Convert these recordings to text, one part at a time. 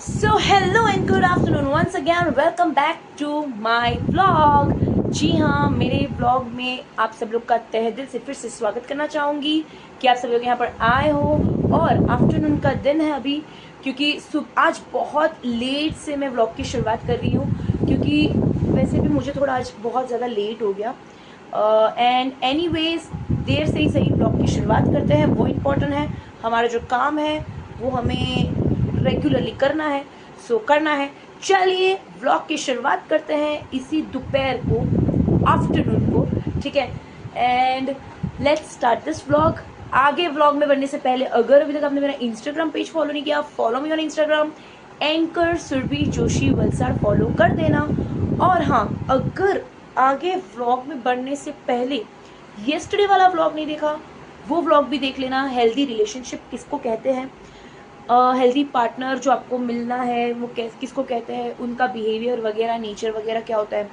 So hello and good afternoon once again. Welcome back to my vlog. जी हाँ, मेरे vlog में आप सब लोग का तहे दिल से फिर से स्वागत करना चाहूँगी कि आप सब लोग यहाँ पर आए हो और आफ्टरनून का दिन है अभी, क्योंकि आज बहुत लेट से मैं व्लॉग की शुरुआत कर रही हूँ, क्योंकि वैसे भी मुझे थोड़ा आज बहुत ज़्यादा लेट हो गया। एंड एनीवेज, देर से ही सही व्लॉग की शुरुआत करते हैं, वो इम्पोर्टेंट है। हमारा जो काम है वो हमें रेगुलरली करना है, सो करना है। चलिए व्लॉग की शुरुआत करते हैं इसी दोपहर को, आफ्टरनून को, ठीक है। And let's start this vlog. आगे व्लॉग में बढ़ने से पहले अगर अभी तक आपने मेरा इंस्टाग्राम पेज फॉलो नहीं किया, follow me on Instagram, anchor Surbhi Joshi Valsad, follow कर देना। और हाँ, अगर आगे व्लॉग में बढ़ने से पहले येस्टरडे वाला व्लॉग नहीं देखा, वो व्लॉग भी देख लेना। हेल्दी रिलेशनशिप किसको कहते हैं, हेल्दी पार्टनर जो आपको मिलना है वो किसको कहते हैं, उनका बिहेवियर वगैरह, नेचर वगैरह क्या होता है,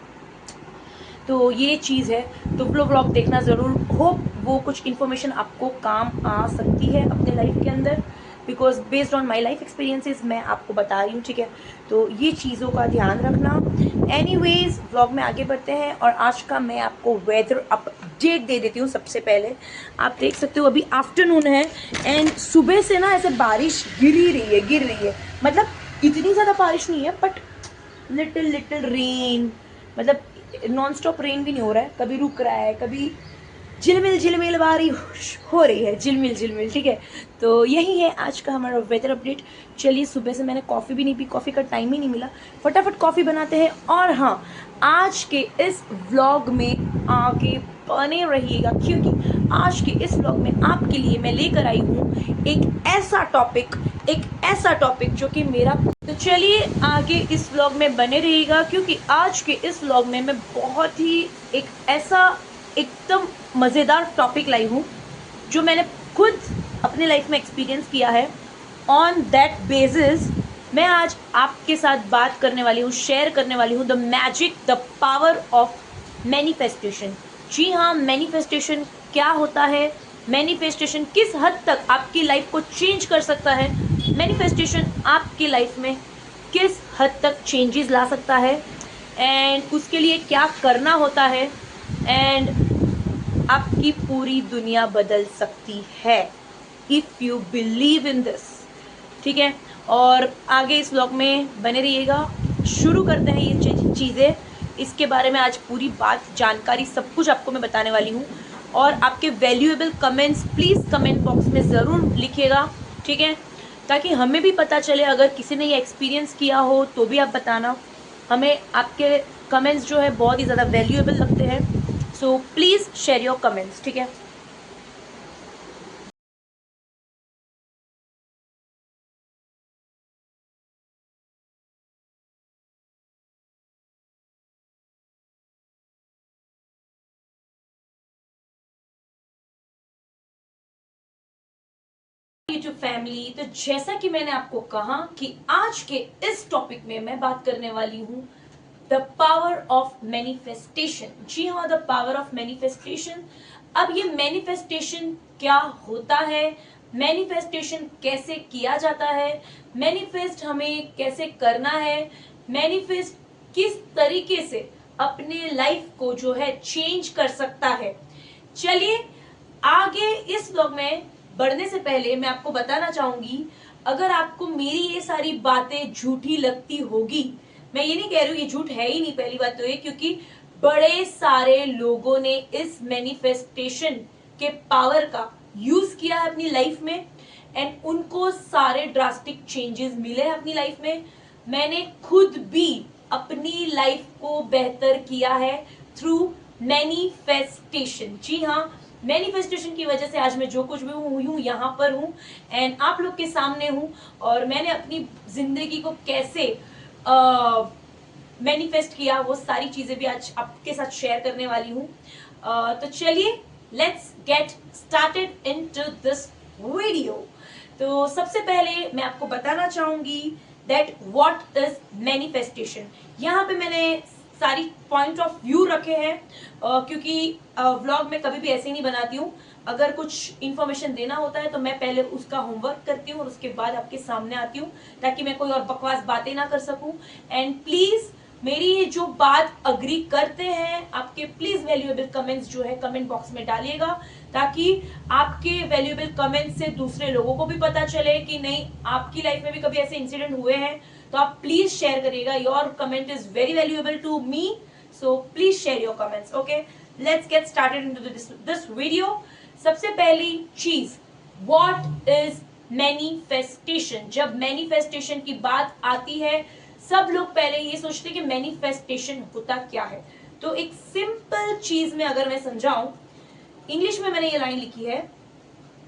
तो ये चीज़ है। तो वो व्लॉग देखना ज़रूर। होप वो कुछ इन्फॉर्मेशन आपको काम आ सकती है अपने लाइफ के अंदर, because based on my life experiences मैं आपको बता रही हूँ, ठीक है। तो ये चीज़ों का ध्यान रखना। एनीवेज, व्लॉग में आगे बढ़ते हैं और आज का मैं आपको वेदर अपडेट दे देती हूँ। सबसे पहले आप देख सकते हो अभी आफ्टरनून है एंड सुबह से ना ऐसे बारिश गिर रही है। मतलब इतनी ज़्यादा बारिश नहीं है, बट लिटिल लिटिल रेन, मतलब नॉन स्टॉप रेन भी नहीं हो रहा है, कभी रुक रहा है, कभी झिलमिल झिलमिल बारिश हो रही है, झिलमिल झिलमिल, ठीक है। तो यही है आज का हमारा वेदर अपडेट। चलिए, सुबह से मैंने कॉफ़ी भी नहीं पी, कॉफ़ी का टाइम ही नहीं मिला, फटाफट कॉफ़ी बनाते हैं। और हाँ, आज के इस व्लॉग में आगे बने रहिएगा, क्योंकि आज के इस व्लॉग में आपके लिए मैं लेकर आई हूँ एक ऐसा टॉपिक जो कि मेरा। तो चलिए आगे इस व्लॉग में बने रहिएगा, क्योंकि आज के इस व्लॉग में मैं बहुत ही एक ऐसा एकदम मज़ेदार टॉपिक लाई हूँ जो मैंने खुद अपने लाइफ में एक्सपीरियंस किया है। ऑन दैट बेसिस मैं आज आपके साथ बात करने वाली हूँ, शेयर करने वाली हूँ the magic, the power of manifestation. जी हाँ, मैनिफेस्टेशन क्या होता है, मैनिफेस्टेशन किस हद तक आपकी लाइफ को चेंज कर सकता है, मैनिफेस्टेशन आपकी लाइफ में किस हद तक चेंजेस ला सकता है, एंड उसके लिए क्या करना होता है, एंड आपकी पूरी दुनिया बदल सकती है if you believe in this, ठीक है। और आगे इस व्लॉग में बने रहिएगा। शुरू करते हैं ये चीज़ें, इसके बारे में आज पूरी बात, जानकारी, सब कुछ आपको मैं बताने वाली हूँ। और आपके valuable comments please comment box में ज़रूर लिखिएगा, ठीक है, ताकि हमें भी पता चले। अगर किसी ने ये एक्सपीरियंस किया हो तो भी आप बताना हमें। आपके कमेंट्स जो है बहुत ही ज़्यादा वैल्यूएबल लगते हैं, so please share your comments, ठीक है। यूट्यूब फैमिली, तो जैसा कि मैंने आपको कहा कि आज के इस टॉपिक में मैं बात करने वाली हूँ द पावर ऑफ मैनिफेस्टेशन। जी हाँ, द पावर ऑफ मैनिफेस्टेशन। अब ये मैनिफेस्टेशन क्या होता है, मैनिफेस्टेशन कैसे किया जाता है, मैनिफेस्ट हमें कैसे करना है, मैनिफेस्ट किस तरीके से अपने लाइफ को जो है चेंज कर सकता है। चलिए आगे इस व्लॉग में बढ़ने से पहले मैं आपको बताना चाहूंगी, अगर आपको मेरी ये सारी बातें झूठी लगती होगी, मैं ये नहीं कह रही हूँ, ये झूठ है ही नहीं, पहली बात तो ये, क्योंकि बड़े सारे लोगों ने इस मैनिफेस्टेशन के पावर का यूज किया है अपनी लाइफ में एंड उनको सारे ड्रास्टिक चेंजेस मिले हैं अपनी लाइफ में। मैंने खुद भी अपनी लाइफ को बेहतर किया है थ्रू मैनिफेस्टेशन। जी हाँ, मैनिफेस्टेशन की वजह से आज मैं जो कुछ भी हूँ यहाँ पर हूँ एंड आप लोग के सामने हूँ, और मैंने अपनी जिंदगी को कैसे मैनिफेस्ट किया वो सारी चीजें भी आज आपके साथ शेयर करने वाली हूँ। तो चलिए let's get started into this video. तो सबसे पहले मैं आपको बताना चाहूंगी दैट व्हाट इज मैनिफेस्टेशन। यहाँ पे मैंने सारी पॉइंट ऑफ व्यू रखे हैं, क्योंकि व्लॉग में कभी भी ऐसे ही नहीं बनाती हूँ। अगर कुछ इन्फॉर्मेशन देना होता है तो मैं पहले उसका होमवर्क करती हूँ और उसके बाद आपके सामने आती हूँ, ताकि मैं कोई और बकवास बातें ना कर सकूं। एंड प्लीज मेरी जो बात अग्री करते हैं, आपके प्लीज वैल्यूएबल कमेंट्स जो है कमेंट बॉक्स में डालिएगा, ताकि आपके वैल्यूएबल कमेंट से दूसरे लोगों को भी पता चले कि नहीं, आपकी लाइफ में भी कभी ऐसे इंसिडेंट हुए हैं, तो आप प्लीज शेयर करिएगा। Your comment is very valuable to me, so please share your comments. Okay, let's get started into this video. सबसे पहली चीज, व्हाट इज मैनिफेस्टेशन। जब मैनिफेस्टेशन की बात आती है, सब लोग पहले ये सोचते हैं कि मैनिफेस्टेशन होता क्या है। तो एक सिंपल चीज में अगर मैं समझाऊं, इंग्लिश में मैंने ये लाइन लिखी है,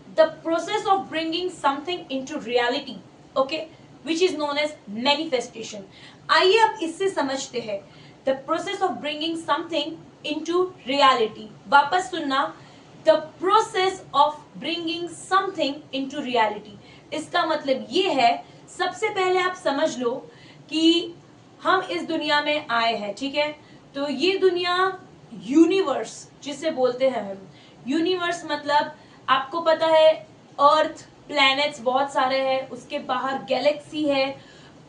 the process of bringing something into reality, okay, which is known as manifestation. आइए अब इससे समझते हैं, the process of bringing something into reality. वापस सुनना, the process of bringing something into reality. इसका मतलब ये है, सबसे पहले आप समझ लो कि हम इस दुनिया में आए हैं, ठीक है। तो ये दुनिया, यूनिवर्स जिसे बोलते हैं हम, यूनिवर्स मतलब आपको पता है अर्थ, प्लैनेट्स बहुत सारे हैं, उसके बाहर गैलेक्सी है,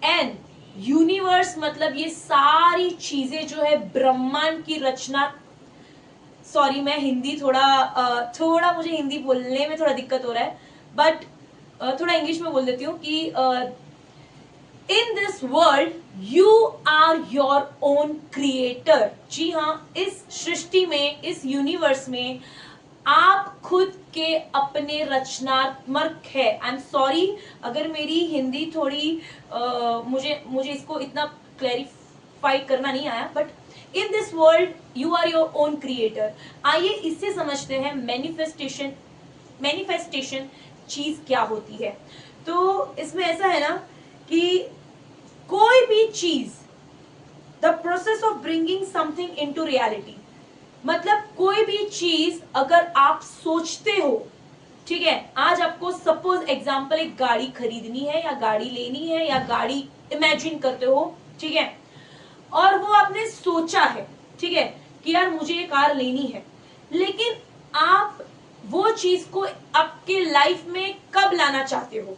एंड यूनिवर्स मतलब ये सारी चीजें जो है ब्रह्मांड की रचना। सॉरी, मैं हिंदी थोड़ा मुझे हिंदी बोलने में थोड़ा दिक्कत हो रहा है, बट थोड़ा इंग्लिश में बोल देती हूँ कि in this world you are your own creator. जी हाँ, इस सृष्टि में, इस यूनिवर्स में आप खुद के अपने रचनात्मक है। आई एम सॉरी अगर मेरी हिंदी थोड़ी मुझे इसको इतना क्लैरिफाई करना नहीं आया, but in this world you are your own creator. आइए इससे समझते हैं मैनिफेस्टेशन चीज क्या होती है। तो इसमें ऐसा है ना कि कोई भी चीज, the process of bringing something into reality, मतलब कोई भी चीज अगर आप सोचते हो, ठीक है, आज आपको सपोज एग्जांपल एक गाड़ी खरीदनी है या गाड़ी लेनी है या गाड़ी इमेजिन करते हो, ठीक है, और वो आपने सोचा है, ठीक है, कि यार मुझे ये कार लेनी है, लेकिन आप वो चीज को आपके लाइफ में कब लाना चाहते हो,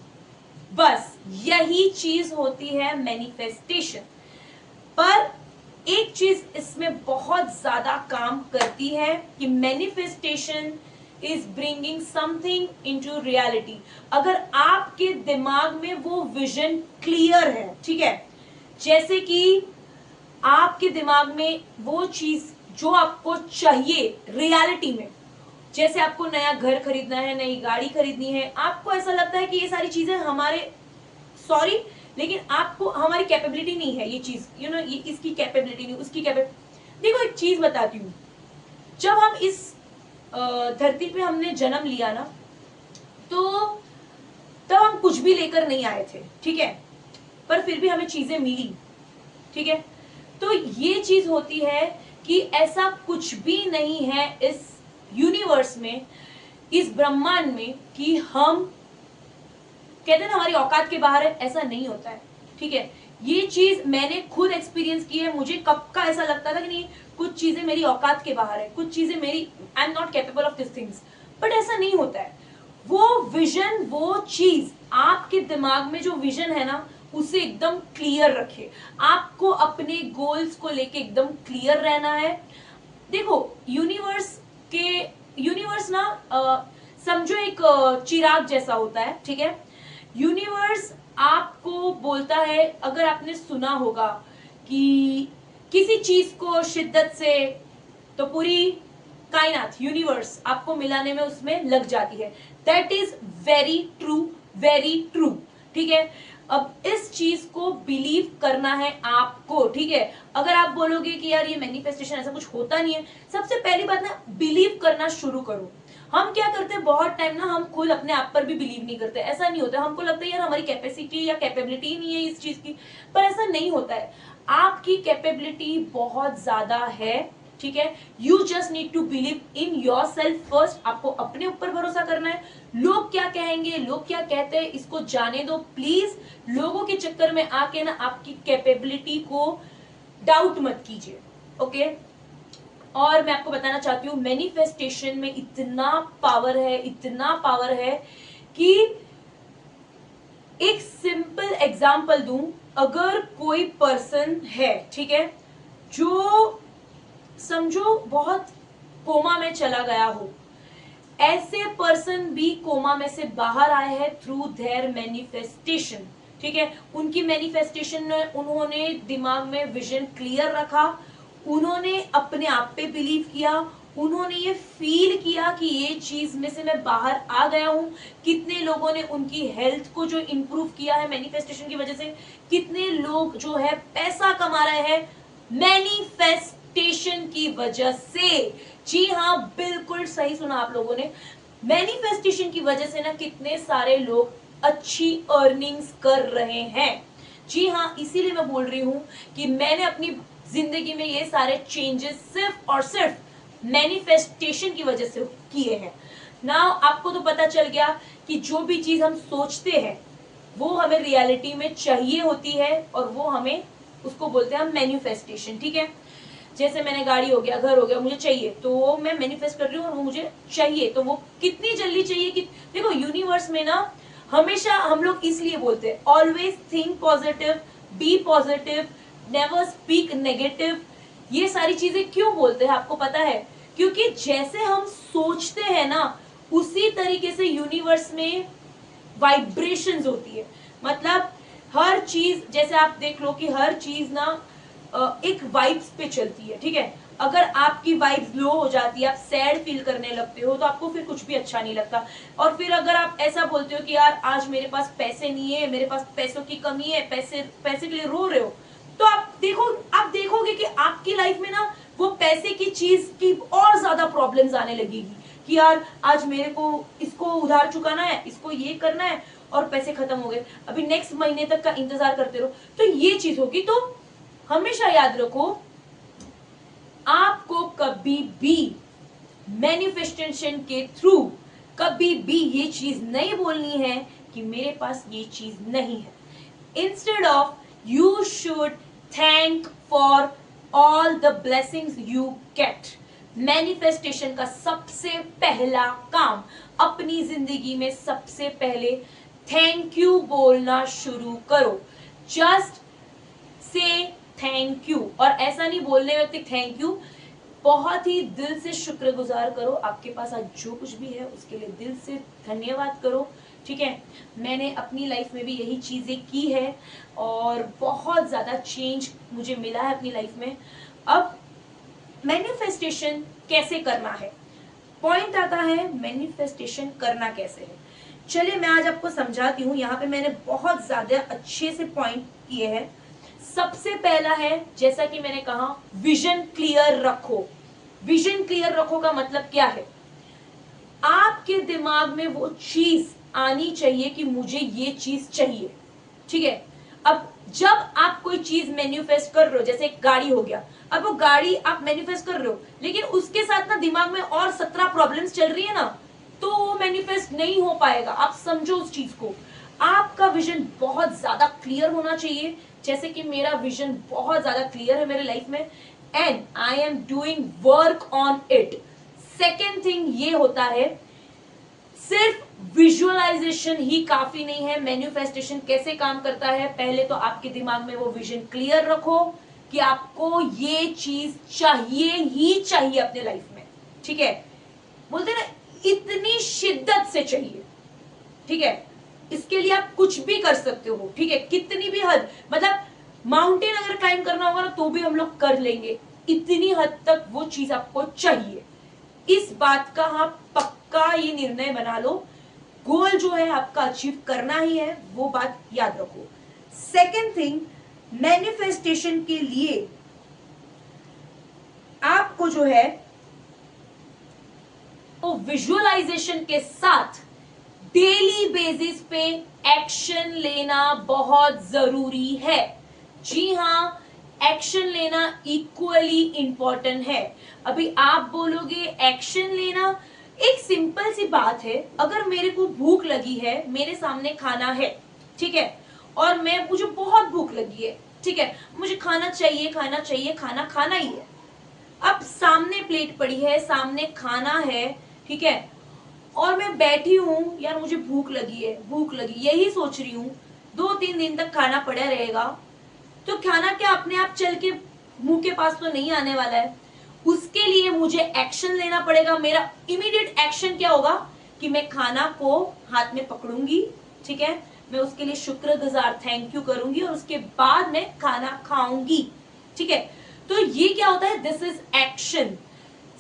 बस यही चीज होती है मैनिफेस्टेशन। पर एक चीज इसमें बहुत ज्यादा काम करती है कि manifestation is bringing something into reality. अगर आपके दिमाग में वो विजन क्लियर है, ठीक है, जैसे कि आपके दिमाग में वो चीज जो आपको चाहिए रियलिटी में, जैसे आपको नया घर खरीदना है, नई गाड़ी खरीदनी है, आपको ऐसा लगता है कि ये सारी चीजें लेकिन आपको, हमारी कैपेबिलिटी नहीं है ये चीज, ये इसकी कैपेबिलिटी नहीं, उसकी कैपेबिलिटी। देखो एक चीज बताती हूँ, जब हम इस धरती पे हमने जन्म लिया ना, तो तब हम कुछ भी लेकर नहीं आए थे, ठीक है, पर फिर भी हमें चीजें मिली, ठीक है। तो ये चीज होती है कि ऐसा कुछ भी नहीं है इस यूनिवर्स में, इस ब्रह्मांड में, कि हम कहते हैं ना हमारी औकात के बाहर है, ऐसा नहीं होता है, ठीक है। ये चीज मैंने खुद एक्सपीरियंस की है। मुझे कब का ऐसा लगता था कि नहीं, कुछ चीजें मेरी औकात के बाहर है, कुछ चीजें मेरी, I am not capable of this things, but ऐसा नहीं होता है। वो विजन, वो चीज, आपके दिमाग में जो विजन है ना, उसे एकदम क्लियर रखे। आपको अपने गोल्स को लेके एकदम क्लियर रहना है। देखो यूनिवर्स ना समझो एक चिराग जैसा होता है, ठीक है। यूनिवर्स आपको बोलता है, अगर आपने सुना होगा कि किसी चीज को शिद्दत से, तो पूरी कायनात, यूनिवर्स आपको मिलाने में उसमें लग जाती है। That is very true, very true, ठीक है। अब इस चीज को बिलीव करना है आपको, ठीक है। अगर आप बोलोगे कि यार ये मैनिफेस्टेशन ऐसा कुछ होता नहीं है, सबसे पहली बात ना, बिलीव करना शुरू करो। हम क्या करते हैं, बहुत टाइम ना हम खुद अपने आप पर भी बिलीव नहीं करते। ऐसा नहीं होता, हमको लगता है यार हमारी कैपेसिटी या कैपेबिलिटी नहीं है इस चीज की, पर ऐसा नहीं होता है। आपकी कैपेबिलिटी बहुत ज्यादा है, ठीक है। You just need to believe in yourself first. आपको अपने ऊपर भरोसा करना है। लोग क्या कहेंगे, लोग क्या कहते हैं, इसको जाने दो प्लीज। लोगों के चक्कर में आके ना आपकी कैपेबिलिटी को डाउट मत कीजिए, ओके। और मैं आपको बताना चाहती हूँ मैनिफेस्टेशन में इतना पावर है, इतना पावर है कि एक सिंपल एग्जांपल दूं, अगर कोई पर्सन है, ठीक है, जो समझो बहुत कोमा में चला गया हो, ऐसे पर्सन भी कोमा में से बाहर आए हैं थ्रू देयर मैनिफेस्टेशन, ठीक है। उनकी मैनिफेस्टेशन में उन्होंने दिमाग में विजन क्लियर रखा, उन्होंने अपने आप पे बिलीव किया, उन्होंने ये फील किया कि ये चीज में से मैं बाहर आ गया हूं। कितने लोगों ने उनकी हेल्थ को जो इंप्रूव किया है मैनिफेस्टेशन की वजह से, कितने लोग जो है पैसा कमा रहे हैं मैनिफेस्टेशन की वजह से। जी हाँ, बिल्कुल सही सुना आप लोगों ने, मैनिफेस्टेशन की वजह से ना कितने सारे लोग अच्छी अर्निंग्स कर रहे हैं। जी हाँ, इसीलिए मैं बोल रही हूं कि मैंने अपनी जिंदगी में ये सारे चेंजेस सिर्फ और सिर्फ मैनिफेस्टेशन की वजह से किए हैं ना। आपको तो पता चल गया कि जो भी चीज हम सोचते हैं वो हमें रियलिटी में चाहिए होती है, और वो हमें, उसको बोलते हैं हम मैनिफेस्टेशन, ठीक है। जैसे मैंने गाड़ी हो गया, घर हो गया, मुझे चाहिए, तो वो मैं मैनिफेस्ट कर रही हूँ और वो मुझे चाहिए, तो वो कितनी जल्दी चाहिए कि देखो यूनिवर्स में ना हमेशा हम लोग इसलिए बोलते हैं always think positive, be positive, never speak negative. ये सारी चीजें क्यों बोलते हैं आपको पता है? क्योंकि जैसे हम सोचते हैं ना उसी तरीके से यूनिवर्स में वाइब्रेशंस होती है। मतलब हर चीज, जैसे आप देख लो कि हर चीज ना एक वाइब्स पे चलती है, ठीक है। अगर आपकी वाइब्स लो हो जाती है, आप सैड फील करने लगते हो, तो आपको फिर कुछ भी अच्छा नहीं लगता। और फिर अगर आप ऐसा बोलते हो कि यार आज मेरे पास पैसे नहीं है, मेरे पास पैसों की कमी है, पैसे पैसे के लिए रो रहे हो, तो आप देखोगे कि आपकी लाइफ में ना वो पैसे की चीज की और ज्यादा प्रॉब्लम्स आने लगेगी कि यार आज मेरे को इसको उधार चुकाना है, इसको ये करना है, और पैसे खत्म हो गए, अभी नेक्स्ट महीने तक का इंतजार करते रहो, तो ये चीज होगी। तो हमेशा याद रखो, आपको कभी भी मैनिफेस्टेशन के थ्रू कभी भी ये चीज नहीं बोलनी है कि मेरे पास ये चीज नहीं है। Instead of you should thank for all the blessings you get. Manifestation का सबसे पहला काम अपनी जिंदगी में सबसे पहले थैंक यू बोलना शुरू करो। जस्ट से थैंक यू, और ऐसा नहीं बोलने वक्त थैंक यू, बहुत ही दिल से शुक्रगुजार करो। आपके पास आज जो कुछ भी है उसके लिए दिल से धन्यवाद करो, ठीक है। मैंने अपनी लाइफ में भी यही चीजें की है और बहुत ज्यादा चेंज मुझे मिला है अपनी लाइफ में। अब मैनिफेस्टेशन कैसे करना है, पॉइंट आता है मैनिफेस्टेशन करना कैसे है। चलिए मैं आज आपको समझाती हूँ। यहाँ पे मैंने बहुत ज्यादा अच्छे से पॉइंट किए हैं। सबसे पहला है, जैसा कि मैंने कहा, विजन क्लियर रखो। विजन क्लियर रखो का मतलब क्या है? आपके दिमाग में वो चीज आनी चाहिए कि मुझे ये चीज चाहिए, ठीक है। अब जब आप कोई चीज मैन्युफेस्ट कर रहे हो, जैसे एक गाड़ी हो गया, अब वो गाड़ी आप मैन्युफेस्ट कर रहे हो, लेकिन उसके साथ ना दिमाग में और 17 प्रॉब्लम्स चल रही है ना, तो वो मैन्युफेस्ट नहीं हो पाएगा। आप समझो उस चीज को। आपका विजन बहुत ज्यादा क्लियर होना चाहिए, जैसे कि मेरा विजन बहुत ज्यादा क्लियर है मेरे लाइफ में, and I am doing work on it. Second thing ये होता है, सिर्फ विजुअलाइजेशन ही काफी नहीं है। मैन्युफेस्टेशन कैसे काम करता है? पहले तो आपके दिमाग में वो विजन क्लियर रखो कि आपको ये चीज चाहिए ही चाहिए अपने लाइफ में, ठीक है। बोलते ना, इतनी शिद्दत से चाहिए, ठीक है। इसके लिए आप कुछ भी कर सकते हो, ठीक है, कितनी भी हद, मतलब माउंटेन अगर क्लाइंब करना होगा ना तो भी हम लोग कर लेंगे, इतनी हद तक वो चीज आपको चाहिए। इस बात का आप पक्का ये निर्णय बना लो, गोल जो है आपका अचीव करना ही है, वो बात याद रखो। सेकेंड थिंग, मैनिफेस्टेशन के लिए आपको जो है तो विजुअलाइजेशन के साथ डेली बेसिस पे एक्शन लेना बहुत जरूरी है। जी हाँ, एक्शन लेना इक्वली इंपॉर्टेंट है। अभी आप बोलोगे एक्शन लेना, एक सिंपल सी बात है, अगर मेरे को भूख लगी है, मेरे सामने खाना है, ठीक है, और मुझे बहुत भूख लगी है, ठीक है, मुझे खाना चाहिए, खाना चाहिए, खाना खाना ही है, अब सामने प्लेट पड़ी है, सामने खाना है, ठीक है, और मैं बैठी हूँ, यार मुझे भूख लगी है, भूख लगी, यही सोच रही हूँ 2-3 दिन तक खाना पड़ा रहेगा, तो खाना क्या अपने आप चल के मुंह के पास तो नहीं आने वाला है। उसके लिए मुझे एक्शन लेना पड़ेगा। मेरा इमीडिएट एक्शन क्या होगा कि मैं खाना को हाथ में पकड़ूंगी, ठीक है, मैं उसके लिए शुक्रगुजार थैंक यू करूंगी और उसके बाद मैं खाना खाऊंगी, ठीक है। तो ये क्या होता है, दिस इज एक्शन।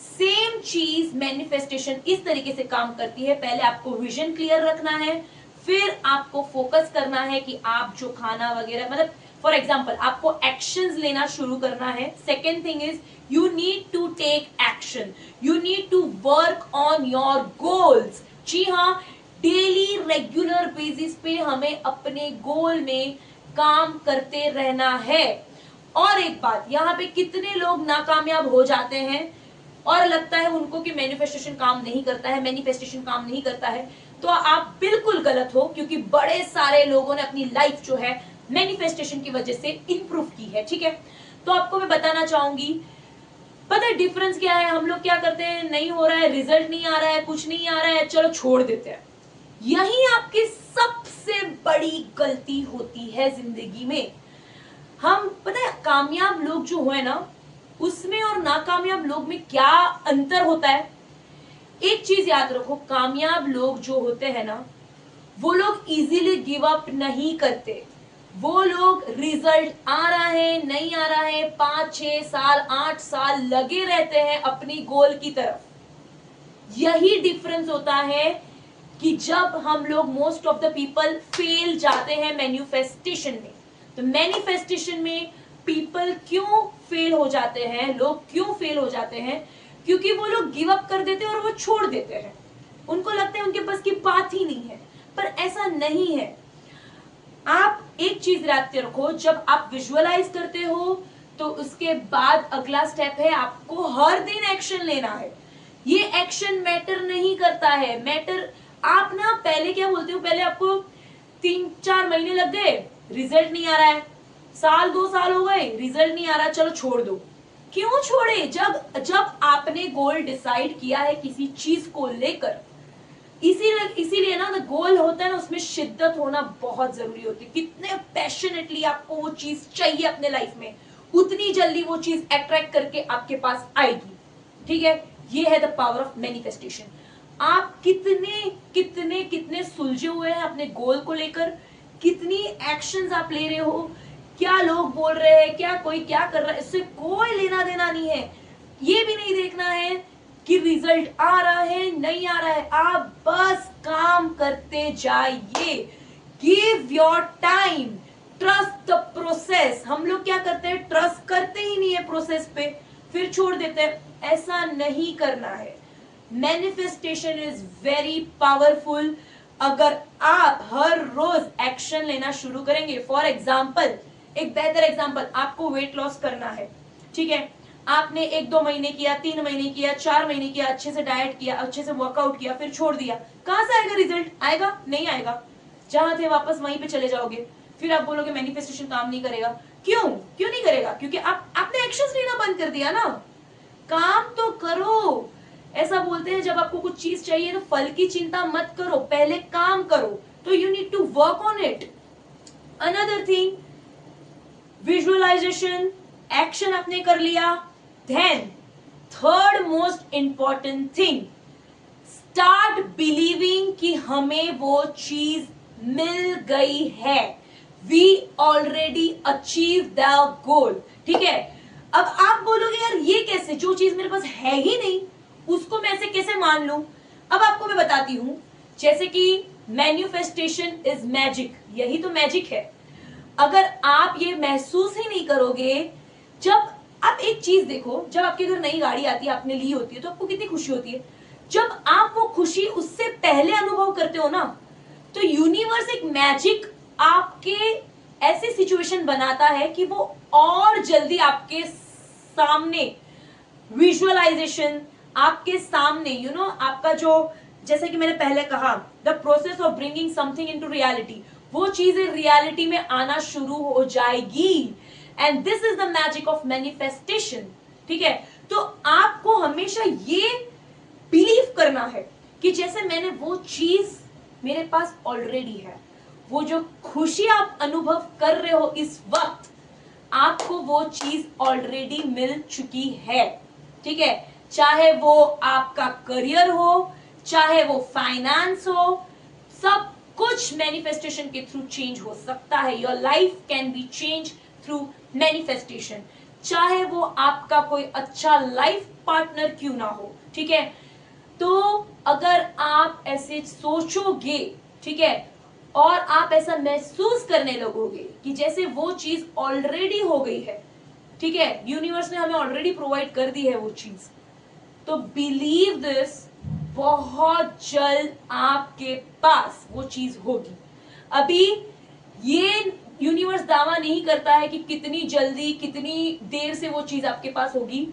सेम चीज मैनिफेस्टेशन इस तरीके से काम करती है। पहले आपको विजन क्लियर रखना है, फिर आपको फोकस करना है कि आप जो खाना वगैरह, मतलब फॉर एग्जाम्पल आपको एक्शंस लेना शुरू करना है। Second thing is you need to take action, you need to work on your goals. जी हाँ, डेली रेगुलर बेसिस पे हमें अपने गोल में काम करते रहना है। और एक बात, यहाँ पे कितने लोग नाकामयाब हो जाते हैं और लगता है उनको कि मैनिफेस्टेशन काम नहीं करता है, मैनिफेस्टेशन काम नहीं करता है, तो आप बिल्कुल गलत हो, क्योंकि बड़े सारे लोगों ने अपनी लाइफ जो है मैनिफेस्टेशन की वजह से इंप्रूव की है, ठीक है। तो आपको मैं बताना चाहूंगी, पता है डिफरेंस क्या है, हम लोग क्या करते हैं, नहीं हो रहा है, रिजल्ट नहीं आ रहा है, कुछ नहीं आ रहा है, चलो छोड़ देते हैं। यही आपकी सबसे बड़ी गलती होती है जिंदगी में। हम, पता है कामयाब लोग जो हुए ना, उसमें और नाकामयाब लोग में क्या अंतर होता है। एक चीज याद रखो, कामयाब लोग जो होते हैं ना, वो लोग इजीली गिव अप नहीं करते। वो लोग रिजल्ट आ रहा है नहीं आ रहा है, 5-6 साल 8 साल लगे रहते हैं अपनी गोल की तरफ। यही डिफरेंस होता है कि जब हम लोग, most of the people fail जाते हैं मैन्युफेस्टेशन में। तो मैनिफेस्टेशन में पीपल क्यों फेल हो जाते हैं, लोग क्यों फेल हो जाते हैं, क्योंकि वो लोग गिव अप कर देते हैं और वो छोड़ देते हैं। उनको लगता है उनके पास की बात ही नहीं है, पर ऐसा नहीं है। आप एक चीज याद रखो, जब आप विजुअलाइज करते हो तो उसके बाद अगला स्टेप है आपको हर दिन एक्शन लेना है। ये एक्शन मैटर नहीं करता है, मैटर, आप ना पहले क्या बोलते हो, पहले आपको 3-4 महीने लग गए, रिजल्ट नहीं आ रहा है, साल 2 साल हो गए, रिजल्ट नहीं आ रहा, चलो छोड़ दो। क्यों छोड़े, जब आपने गोल डिसाइड किया है किसी चीज को लेकर, इसीलिए ना गोल होता है ना, उसमें शिद्दत होना बहुत जरूरी होती है। कितने पैशनेटली आपको वो चीज चाहिए अपने लाइफ में, उतनी जल्दी वो चीज अट्रैक्ट करके आपके पास आएगी, ठीक है। ये है द पावर ऑफ मैनिफेस्टेशन। आप कितने कितने कितने सुलझे हुए हैं अपने गोल को लेकर, कितनी एक्शंस आप ले रहे हो, क्या लोग बोल रहे हैं, क्या कोई क्या कर रहा है, इससे कोई लेना देना नहीं है। ये भी नहीं देखना है कि रिजल्ट आ रहा है नहीं आ रहा है, आप बस काम करते जाइए। Give your time, trust the process. हम लोग क्या करते हैं, ट्रस्ट करते ही नहीं है प्रोसेस पे, फिर छोड़ देते हैं। ऐसा नहीं करना है। Manifestation is very powerful. अगर आप हर रोज एक्शन लेना शुरू करेंगे, फॉर एग्जाम्पल, एक बेहतर एग्जाम्पल, आपको वेट लॉस करना है, ठीक है, आपने 1-2 महीने किया, 3 महीने किया, 4 महीने किया, अच्छे से डाइट किया, अच्छे से वर्कआउट किया, फिर छोड़ दिया, कहां से आएगा रिजल्ट, आएगा नहीं आएगा, जहां थे वापस वहीं पे चले जाओगे। फिर आप बोलोगे मैनिफेस्टेशन काम नहीं करेगा। क्यों नहीं करेगा, क्योंकि आपने एक्शंस लेना बंद कर दिया ना। काम तो करो। ऐसा बोलते हैं जब आपको कुछ चीज चाहिए तो फल की चिंता मत करो, पहले काम करो। तो you need to work on it. Another thing, visualisation, action आपने कर लिया। Then third most important thing, start believing कि हमें वो चीज मिल गई है। We already achieve the goal, ठीक है। अब आप बोलोगे यार ये कैसे, जो चीज मेरे पास है ही नहीं उसको मैं ऐसे कैसे मान लूं। अब आपको मैं बताती हूं, जैसे कि मैन्युफेस्टेशन इज मैजिक, यही तो मैजिक है। अगर आप ये महसूस ही नहीं करोगे, जब आप एक चीज देखो, जब आपके घर नई गाड़ी आती है, आपने ली होती है, तो आपको कितनी खुशी होती है। जब आप वो खुशी उससे पहले अनुभव करते हो ना, तो यूनिवर्स एक मैजिक आपके ऐसी सिचुएशन बनाता है कि वो और जल्दी आपके सामने, विजुअलाइजेशन आपके सामने, यू नो, आपका जो, जैसे कि मैंने पहले कहा, the process of bringing something into reality, वो चीजें रियलिटी में आना शुरू हो जाएगी। And this is the magic of manifestation, ठीक है। तो आपको हमेशा ये बिलीव करना है कि जैसे मैंने वो चीज मेरे पास ऑलरेडी है, वो जो खुशी आप अनुभव कर रहे हो इस वक्त, आपको वो चीज ऑलरेडी मिल चुकी है। ठीक है, चाहे वो आपका करियर हो, चाहे वो फाइनेंस हो, सब कुछ मैनिफेस्टेशन के थ्रू चेंज हो सकता है। Your life can be change through manifestation, चाहे वो आपका कोई अच्छा लाइफ पार्टनर क्यों ना हो। ठीक है, तो अगर आप ऐसे सोचोगे, ठीक है, और आप ऐसा महसूस करने लगोगे कि जैसे वो चीज ऑलरेडी हो गई है, ठीक है, यूनिवर्स ने हमें ऑलरेडी प्रोवाइड कर दी है वो चीज, तो बिलीव दिस, बहुत जल्द आपके पास वो चीज होगी। अभी ये यूनिवर्स दावा नहीं करता है कि कितनी जल्दी, कितनी देर से वो चीज आपके पास होगी।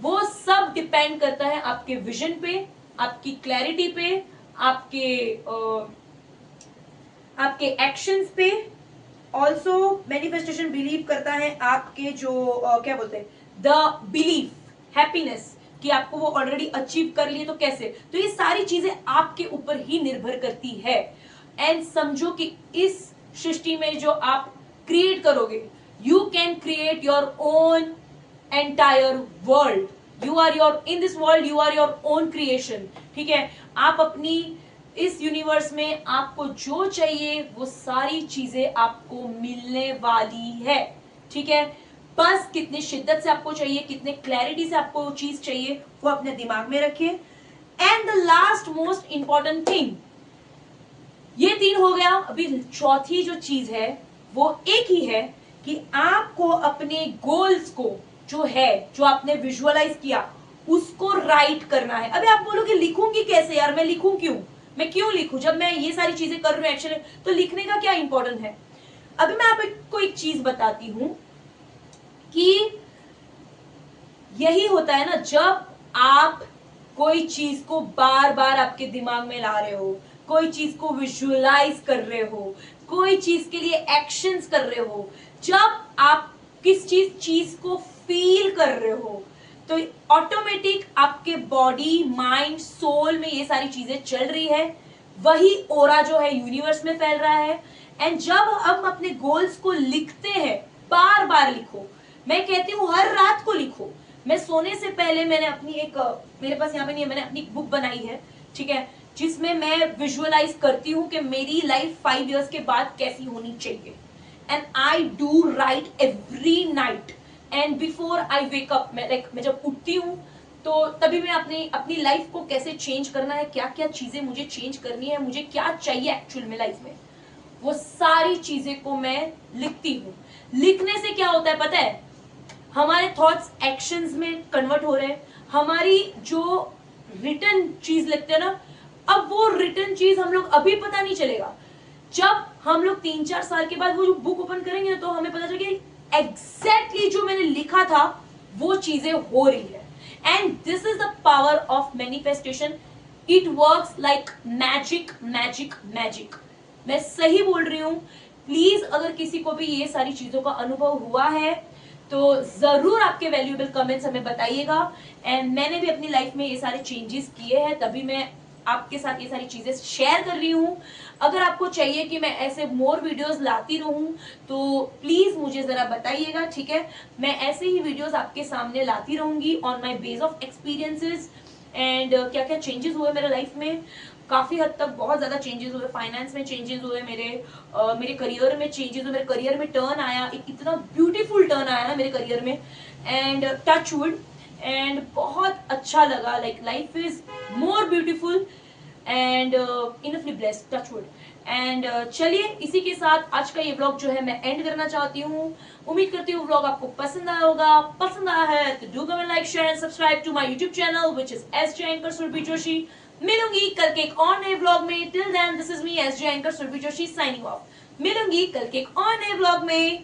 वो सब डिपेंड करता है आपके विजन पे, आपकी क्लैरिटी पे, आपके एक्शंस पे। ऑल्सो मैनिफेस्टेशन बिलीव करता है आपके जो क्या बोलते हैं, द बिलीफ, हैप्पीनेस, कि आपको वो ऑलरेडी अचीव कर लिए तो कैसे। तो ये सारी चीजें आपके ऊपर ही निर्भर करती है। एंड समझो कि इस सृष्टि में जो आप क्रिएट करोगे, you can create your own entire world. You are your, in this world you are your own creation. ठीक है, आप अपनी इस यूनिवर्स में आपको जो चाहिए वो सारी चीजें आपको मिलने वाली है। ठीक है, बस कितनी शिद्दत से आपको चाहिए, कितने क्लैरिटी से आपको वो चीज चाहिए, वो अपने दिमाग में रखिए। And the last most important thing, ये 3 हो गया। अभी चौथी जो चीज है वो एक ही है कि आपको अपने गोल्स को, जो है, जो आपने विजुअलाइज किया, उसको राइट करना है। अभी आप बोलोगे लिखूंगी कैसे यार, मैं लिखूं क्यों, मैं क्यों लिखूं, जब मैं ये सारी चीजें कर रही हूं, एक्शन, तो लिखने का क्या इंपॉर्टेंट है। अभी मैं आपको एक चीज बताती हूं कि यही होता है ना, जब आप कोई चीज को बार बार आपके दिमाग में ला रहे हो, कोई चीज को विजुअलाइज कर रहे हो, कोई चीज के लिए एक्शंस कर रहे हो, जब आप किस चीज को फील कर रहे हो, तो ऑटोमेटिक आपके बॉडी, माइंड, सोल में ये सारी चीजें चल रही है। वही ओरा जो है यूनिवर्स में फैल रहा है। एंड जब हम अपने गोल्स को लिखते हैं, बार बार लिखो, मैं कहती हूँ हर रात को लिखो। मैं सोने से पहले मैंने अपनी एक, मेरे पास यहाँ पे नहीं है, मैंने अपनी बुक बनाई है, ठीक है, जिसमें मैं विजुअलाइज करती हूँ कि मेरी लाइफ 5 इयर्स के बाद कैसी होनी चाहिए। And I do right every night and before I wake up. मैं जब उठती हूँ तो तभी मैं अपनी लाइफ को कैसे चेंज करना है, क्या क्या चीजें मुझे चेंज करनी है, मुझे क्या चाहिए एक्चुअल में लाइफ में, वो सारी चीजें को मैं लिखती हूँ। लिखने से क्या होता है पता है, हमारे थॉट्स एक्शंस में कन्वर्ट हो रहे हैं। हमारी जो रिटन चीज लिखते हैं ना, अब वो रिटन चीज हम लोग अभी पता नहीं चलेगा, जब हम लोग 3-4 साल के बाद वो जो बुक ओपन करेंगे ना, तो हमें पता चलेगा एग्जैक्टली जो मैंने लिखा था वो चीजें हो रही है। And this is the power of manifestation. It works like magic magic magic. मैं सही बोल रही हूँ। प्लीज अगर किसी को भी ये सारी चीजों का अनुभव हुआ है तो जरूर आपके वैल्यूएबल कमेंट्स हमें बताइएगा। एंड मैंने भी अपनी लाइफ में ये सारे चेंजेस किए हैं, तभी मैं आपके साथ ये सारी चीजें शेयर कर रही हूँ। अगर आपको चाहिए कि मैं ऐसे मोर वीडियोस लाती रहूं तो प्लीज मुझे जरा बताइएगा, ठीक है। मैं ऐसे ही वीडियोस आपके सामने लाती रहूंगी on my base of experiences. And क्या क्या चेंजेस हुए मेरे लाइफ में, काफी हद तक बहुत ज्यादा चेंजेस हुए। फाइनेंस में चेंजेस हुए, मेरे करियर में चेंजेस हुए, मेरे करियर में टर्न आया, एक इतना ब्यूटीफुल टर्न आया ना मेरे करियर में। एंड टच वुड, एंड बहुत अच्छा लगा। Like life is more beautiful and infinitely blessed, touch wood. And चलिए इसी के साथ आज का ये व्लॉग जो है मैं एंड करना चाहती हूँ। उम्मीद करती हूँ व्लॉग आपको पसंद आया होगा। पसंद आया है तो do comment, like, share and subscribe to my YouTube channel which is SJ anchor Surbhi Joshi. मिलूंगी कल के एक और नए व्लॉग में। Till then this is me SJ anchor Surbhi Joshi signing off. मिलूंगी कल के एक और नए व्लॉग में।